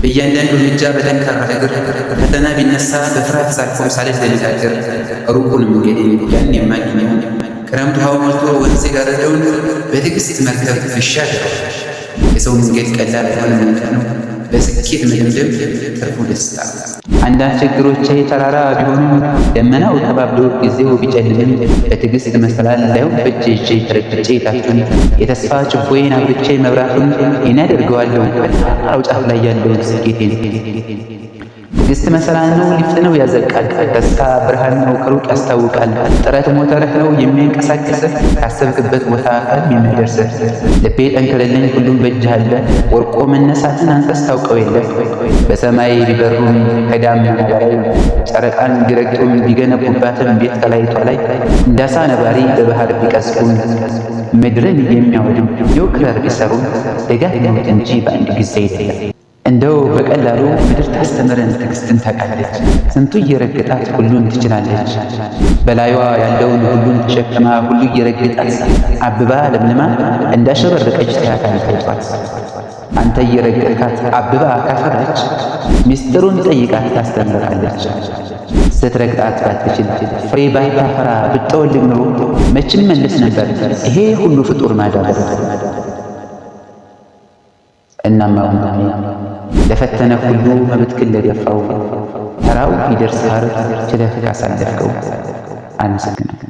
በእያንዳንዱ እርምጃ በጠንካራ እግር ፈተና ቢነሳ በፍርሃት ሳልፎም ሳልደነጋገር ሩቁን መንገዴን ያን የማገኘው ክረምት ውሃው ሞልቶ ወንዝ የጋረደውን በትዕግስት መርከብ ብሻገር የሰው መንገድ ቀላል አይሆንም ነው በስኬት መደምደም ትርፉ ደስታ። አንዳንድ ችግሮቼ ተራራ ቢሆኑም ደመናው ተባብሎ ጊዜው ቢጨልምም በትዕግስት መሰላል ላይሆን በእጄ ይዤ ተረግጬ ታቹን የተስፋ ችቦዬን አብርቼ መብራቱን ይናደርገዋለሁ በተራራው ጫፍ ላይ ያለውን ስኬቴን። ትዕግስት መሰላል ነው፣ ሊፍት ነው ያዘልቃል። ተስፋ ብርሃን ነው፣ ከሩቅ ያስታውቃል። ጥረት ሞተርህ ነው የሚያንቀሳቅስህ ካሰብክበት ቦታ ቀድሞ የሚያደርስህ። ልቤ ጠንክርልኝ ሁሉም በእጅህ አለ፣ ወርቆ መነሳትን አንተስ ታውቀው የለም። በሰማይ ቢበሩም ከዳመና በላይ ጨረቃን ቢረግጡም ቢገነቡባትም ቤት ከላይቷ ላይ እንዳሳ ነባሪ በባህር ቢቀዝፉም ምድርን የሚያወድም ኒውክለር ቢሰሩም ደጋግመውት እንጂ በአንድ ጊዜ አይደለም። እንደው በቀላሉ ምድር ታስተምረን ትዕግስትን ታውቃለች። ስንቱ እየረገጣት ሁሉን ትችላለች። በላዩዋ ያለውን ሁሉን ተሸክማ ሁሉ እየረገጣት አብባ ለምልማ እንዳሸበረቀች ታያታለች ጧት። አንተ እየረገጥካት አብባ ካፈራች ሚስጥሩን ጠይቃት ታስተምራለች። ስትረግጣት ባትችል ፍሬ ባታፈራ ብትጠወልግ ኑሮ መቼም መለስ ነበር ይሄ ሁሉ ፍጡር ማዳበር። እናማ ለፈተነ ሁሉ መብትክን ለገፋው ተራው ቢደርስ ሐረግ ችለህ ካሳለፍከው አመሰግናለሁ።